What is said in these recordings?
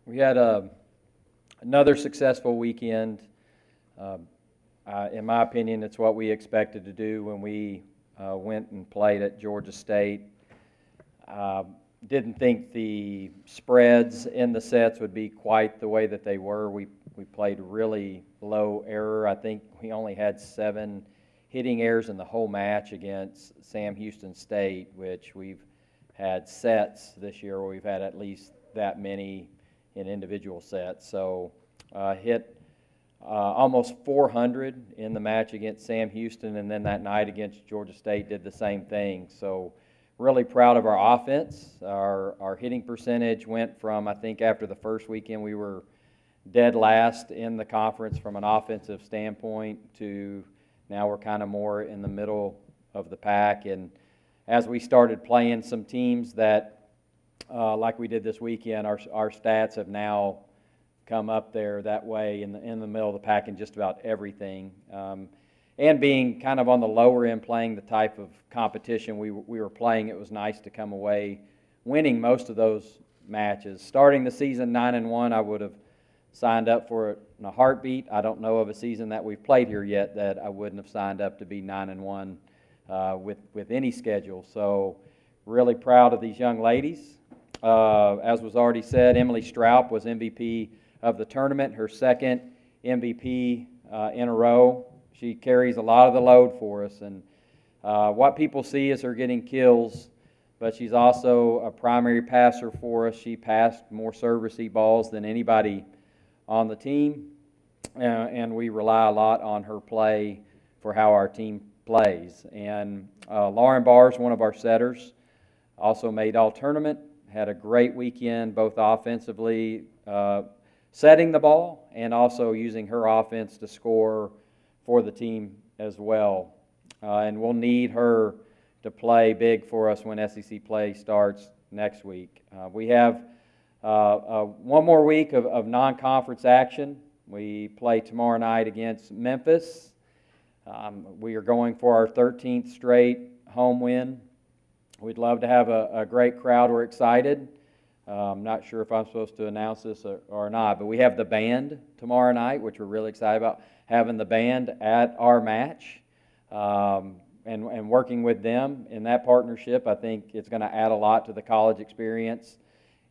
We had another successful weekend. In my opinion, it's what we expected to do when we went and played at Georgia State. Didn't think the spreads in the sets would be quite the way that they were. We played really low error. I think we only had 7 hitting errors in the whole match against Sam Houston State, which we've had sets this year where we've had at least that many in individual sets. So hit almost 400 in the match against Sam Houston, and then that night against Georgia State did the same thing. So really proud of our offense. Our hitting percentage went from, I think after the first weekend we were dead last in the conference from an offensive standpoint to now we're kind of more in the middle of the pack. And as we started playing some teams that, like we did this weekend, our stats have now come up there that way in the middle of the pack in just about everything. And being kind of on the lower end, playing the type of competition we were playing, it was nice to come away winning most of those matches. Starting the season 9-1, I would have signed up for it in a heartbeat. I don't know of a season that we've played here yet that I wouldn't have signed up to be 9-1 with any schedule. So really proud of these young ladies. As was already said, Emily Stroup was MVP of the tournament, her second MVP in a row. She carries a lot of the load for us, and what people see is her getting kills, but she's also a primary passer for us. She passed more serve receive balls than anybody on the team, and we rely a lot on her play for how our team plays. And Lauren Barrs, one of our setters, also made all-tournament, had a great weekend both offensively, setting the ball, and also using her offense to score for the team as well. And we'll need her to play big for us when SEC play starts next week. We have one more week of non-conference action. We play tomorrow night against Memphis. We are going for our 13th straight home win. We'd love to have a great crowd. We're excited. I'm not sure if I'm supposed to announce this or not, but we have the band tomorrow night, which we're really excited about, having the band at our match and working with them in that partnership. I think it's going to add a lot to the college experience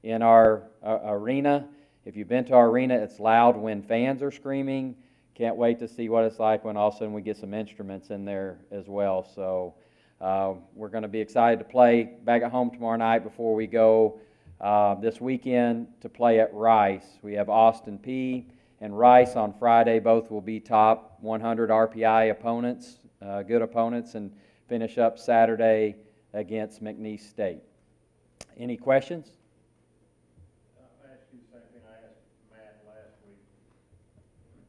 in our arena. If you've been to our arena, it's loud when fans are screaming. Can't wait to see what it's like when all of a sudden we get some instruments in there as well. So we're going to be excited to play back at home tomorrow night before we go this weekend to play at Rice. We have Austin Peay and Rice on Friday. Both will be top 100 RPI opponents, good opponents, and finish up Saturday against McNeese State. Any questions? I'll ask you the same thing I asked Matt last week.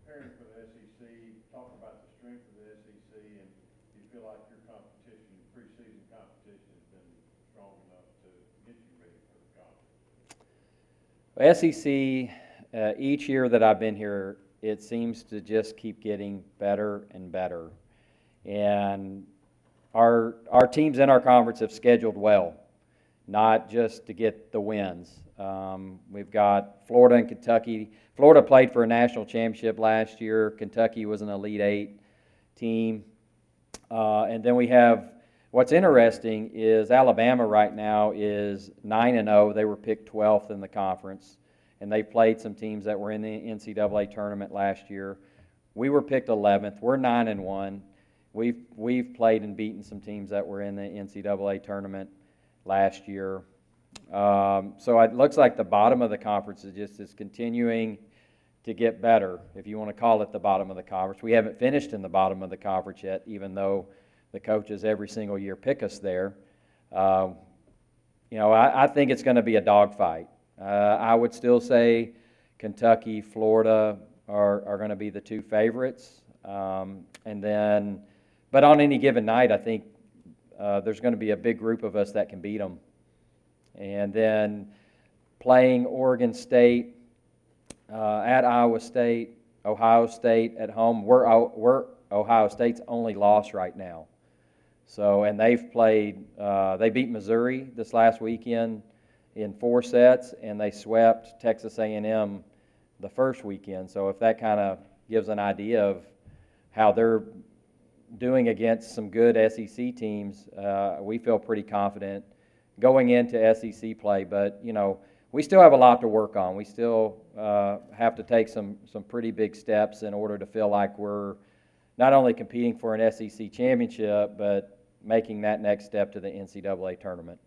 Preparing for the SEC, talk about the strength of the SEC, and do you feel like your competition, preseason competition, has been strong enough to get you ready for the conference? SEC, each year that I've been here, it seems to just keep getting better and better. And our teams in our conference have scheduled well, not just to get the wins. We've got Florida and Kentucky. Florida played for a national championship last year. Kentucky was an Elite Eight team. And then we have, what's interesting is Alabama right now is 9-0. They were picked 12th in the conference, and they played some teams that were in the NCAA tournament last year. We were picked 11th. We're 9-1. We've played and beaten some teams that were in the NCAA tournament last year. So it looks like the bottom of the conference is continuing to get better, if you want to call it the bottom of the conference. We haven't finished in the bottom of the conference yet, even though the coaches every single year pick us there. I think it's going to be a dogfight. I would still say Kentucky, Florida are going to be the two favorites. But on any given night, I think there's going to be a big group of us that can beat them. And then playing Oregon State, at Iowa State, Ohio State at home. We're Ohio State's only loss right now. So, and they've played, they beat Missouri this last weekend in 4 sets, and they swept Texas A&M the first weekend. So if that kind of gives an idea of how they're doing against some good SEC teams, we feel pretty confident going into SEC play. But, you know, we still have a lot to work on. We still have to take some pretty big steps in order to feel like we're not only competing for an SEC championship, but making that next step to the NCAA tournament.